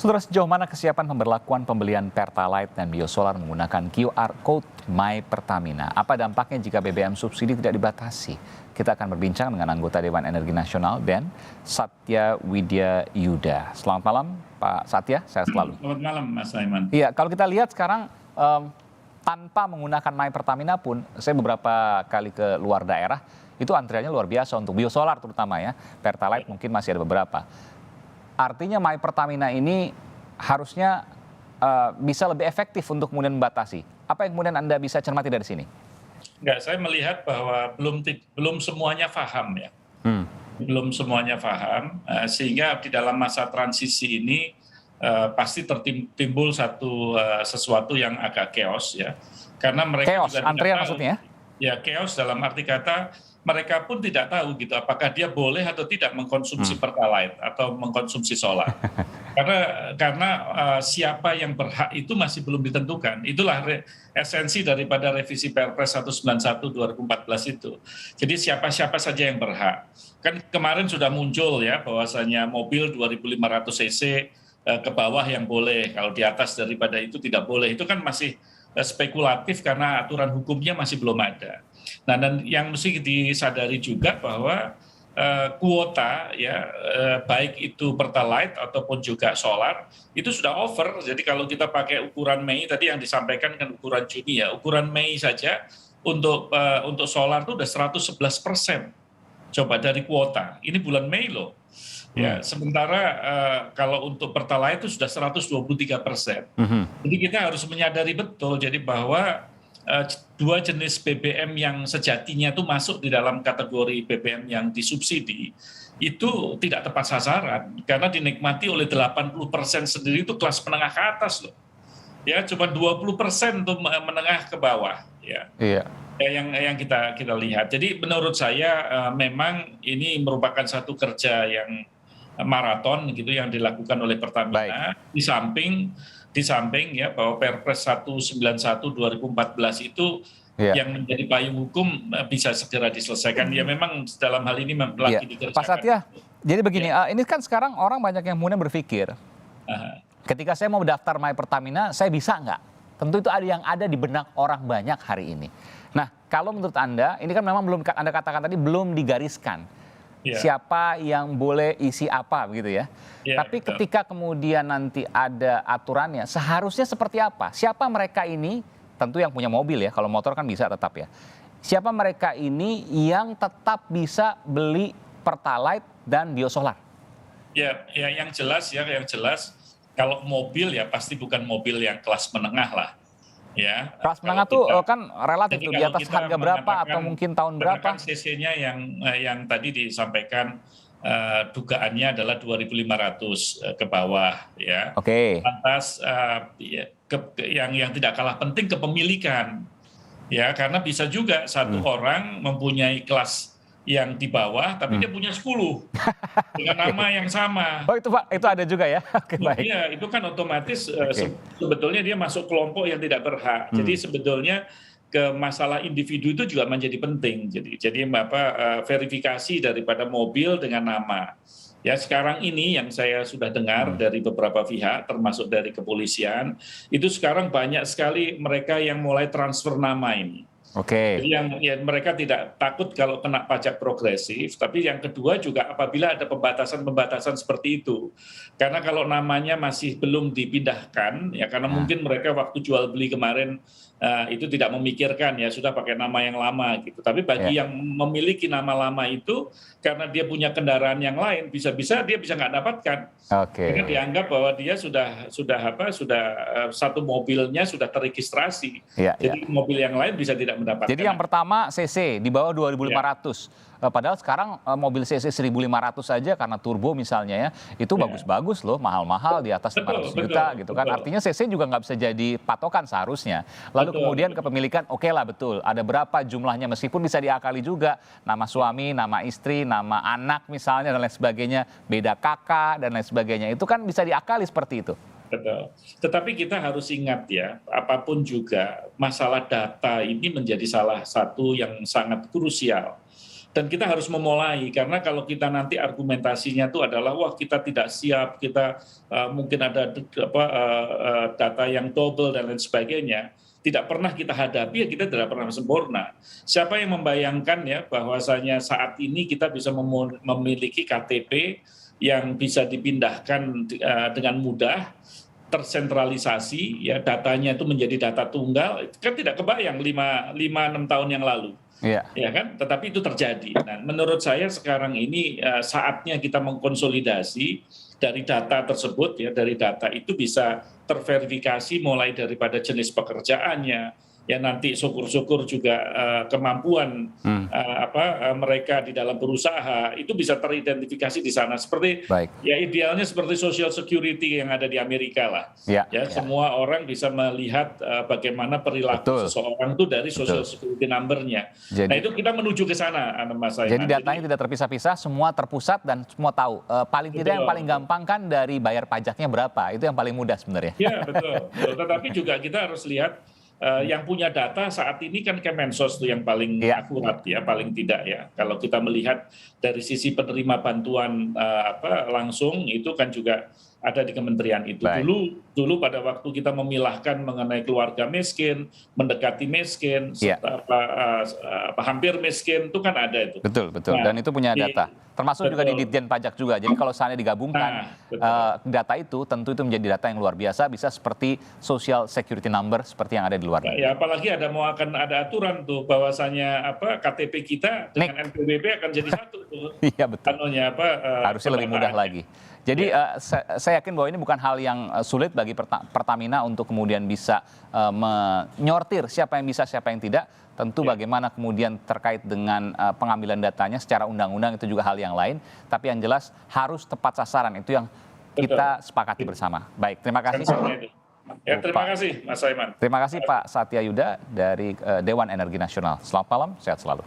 Saudara, sejauh mana kesiapan pemberlakuan pembelian Pertalite dan biosolar menggunakan QR Code My Pertamina? Apa dampaknya jika BBM subsidi tidak dibatasi? Kita akan berbincang dengan anggota Dewan Energi Nasional dan Satya Widya Yuda. Selamat malam Pak Satya, saya selalu. Selamat malam Mas Aiman. Iya, kalau kita lihat sekarang tanpa menggunakan My Pertamina pun, saya beberapa kali ke luar daerah, itu antriannya luar biasa untuk biosolar terutama ya. Pertalite mungkin masih ada beberapa. Artinya My Pertamina ini harusnya bisa lebih efektif untuk kemudian membatasi. Apa yang kemudian Anda bisa cermati dari sini? Enggak, saya melihat bahwa belum semuanya paham ya. Belum semuanya paham, sehingga di dalam masa transisi ini pasti timbul sesuatu yang agak chaos ya. Karena mereka Chaos, juga antrian tidak tahu, maksudnya? ya chaos dalam arti kata mereka pun tidak tahu gitu apakah dia boleh atau tidak mengkonsumsi Pertalite atau mengkonsumsi solar. Karena siapa yang berhak itu masih belum ditentukan. Itulah esensi daripada revisi Perpres 191 2014 itu. Jadi siapa saja yang berhak. Kan kemarin sudah muncul ya bahwasanya mobil 2.500 cc ke bawah yang boleh, kalau di atas daripada itu tidak boleh. Itu kan masih spekulatif karena aturan hukumnya masih belum ada. Nah, dan yang mesti disadari juga bahwa kuota ya baik itu Pertalite ataupun juga solar itu sudah over. Jadi kalau kita pakai ukuran Mei tadi yang disampaikan kan ukuran Juni ya, ukuran Mei saja untuk solar itu udah 111% coba dari kuota. Ini bulan Mei loh. Ya, sementara kalau untuk Pertalite itu sudah 123%. Jadi kita harus menyadari betul jadi bahwa dua jenis BBM yang sejatinya itu masuk di dalam kategori BBM yang disubsidi itu tidak tepat sasaran karena dinikmati oleh 80% sendiri itu kelas menengah ke atas loh. Ya, cuma 20% untuk menengah ke bawah ya. Iya. Yang kita lihat. Jadi menurut saya memang ini merupakan satu kerja yang maraton gitu yang dilakukan oleh Pertamina. Di samping ya bahwa Perpres 191 2014 itu yang menjadi payung hukum bisa segera diselesaikan. Ya memang dalam hal ini lagi dikerjakan. Pak Satya, jadi begini, ini kan sekarang orang banyak yang kemudian berpikir, ketika saya mau daftar My Pertamina, saya bisa nggak? Tentu itu ada yang ada di benak orang banyak hari ini. Nah, kalau menurut Anda, ini kan memang belum Anda katakan tadi belum digariskan. Siapa yang boleh isi apa begitu ya. Tapi ketika kemudian nanti ada aturannya, seharusnya seperti apa? Siapa mereka ini? Tentu yang punya mobil ya, kalau motor kan bisa tetap ya. Siapa mereka ini yang tetap bisa beli Pertalite dan biosolar? Ya, yang jelas kalau mobil ya pasti bukan mobil yang kelas menengah lah. Ya, kelas menengah tuh kan relatif tuh, di atas harga berapa atau mungkin tahun berapa? CC-nya yang tadi disampaikan dugaannya adalah 2.500 ke bawah ya. Oke. Lantas yang tidak kalah penting kepemilikan ya, karena bisa juga satu orang mempunyai kelas yang di bawah tapi dia punya 10 dengan nama yang sama. Oh itu Pak, itu ada juga ya? Oke, baik. Iya, itu kan otomatis sebetulnya dia masuk kelompok yang tidak berhak. Jadi sebetulnya ke masalah individu itu juga menjadi penting. Jadi verifikasi daripada mobil dengan nama. Ya sekarang ini yang saya sudah dengar dari beberapa pihak termasuk dari kepolisian, itu sekarang banyak sekali mereka yang mulai transfer nama ini. Jadi yang mereka tidak takut kalau kena pajak progresif, tapi yang kedua juga apabila ada pembatasan seperti itu. Karena kalau namanya masih belum dipindahkan, ya karena mungkin mereka waktu jual beli kemarin itu tidak memikirkan ya sudah pakai nama yang lama gitu. Tapi bagi yang memiliki nama lama itu, karena dia punya kendaraan yang lain, bisa-bisa dia bisa nggak dapatkan. Karena dianggap bahwa dia sudah satu mobilnya sudah terregistrasi. Jadi mobil yang lain bisa tidak mendapatkan. Jadi yang pertama CC di bawah 2.500. Padahal sekarang mobil CC 1.500 saja karena turbo misalnya ya, itu bagus-bagus loh, mahal-mahal di atas 500 juta gitu kan. Artinya CC juga nggak bisa jadi patokan seharusnya. Lalu kemudian kepemilikan oke lah betul, ada berapa jumlahnya meskipun bisa diakali juga. Nama suami, nama istri, nama anak misalnya dan lain sebagainya, beda kakak dan lain sebagainya. Itu kan bisa diakali seperti itu. Betul. Tetapi kita harus ingat ya, apapun juga masalah data ini menjadi salah satu yang sangat krusial. Dan kita harus memulai, karena kalau kita nanti argumentasinya itu adalah wah kita tidak siap, kita mungkin ada data yang double dan lain sebagainya, tidak pernah kita hadapi, ya kita tidak pernah sempurna. Siapa yang membayangkan ya bahwasanya saat ini kita bisa memiliki KTP yang bisa dipindahkan dengan mudah, tersentralisasi, ya datanya itu menjadi data tunggal, kan tidak kebayang 5-6 tahun yang lalu. Iya. Ya kan, tetapi itu terjadi. Nah, menurut saya sekarang ini saatnya kita mengkonsolidasi dari data tersebut, ya dari data itu bisa terverifikasi mulai daripada jenis pekerjaannya, ya nanti syukur-syukur juga kemampuan mereka di dalam berusaha itu bisa teridentifikasi di sana. Seperti ya idealnya seperti social security yang ada di Amerika lah. Ya, semua orang bisa melihat bagaimana perilaku seseorang itu dari social security number-nya. Nah itu kita menuju ke sana, Mas Saiman. Jadi datanya tidak terpisah-pisah, semua terpusat dan semua tahu. Paling tidak yang paling gampang kan dari bayar pajaknya berapa, itu yang paling mudah sebenarnya. Ya betul. Tetapi juga kita harus lihat yang punya data saat ini kan Kemensos itu yang paling akurat ya, paling tidak ya. Kalau kita melihat dari sisi penerima bantuan langsung itu kan juga ada di kementerian itu. Dulu pada waktu kita memilahkan mengenai keluarga miskin, mendekati miskin, hampir miskin itu kan ada itu. Betul. Nah, dan itu punya data. Termasuk juga di Ditjen Pajak juga. Jadi kalau seandainya digabungkan data itu, tentu itu menjadi data yang luar biasa, bisa seperti social security number seperti yang ada di luar negeri. Ya, apalagi akan ada aturan tuh bahwasanya KTP kita dengan NPWP akan jadi satu tuh. Iya betul. Harusnya lebih mudah lagi. Jadi saya yakin bahwa ini bukan hal yang sulit bagi Pertamina untuk kemudian bisa menyortir siapa yang bisa, siapa yang tidak. Tentu bagaimana kemudian terkait dengan pengambilan datanya secara undang-undang itu juga hal yang lain. Tapi yang jelas harus tepat sasaran, itu yang kita sepakati bersama. Baik, terima kasih. Ya, terima kasih Mas Saiman. Terima kasih Pak Satya Yuda dari Dewan Energi Nasional. Selamat malam, sehat selalu.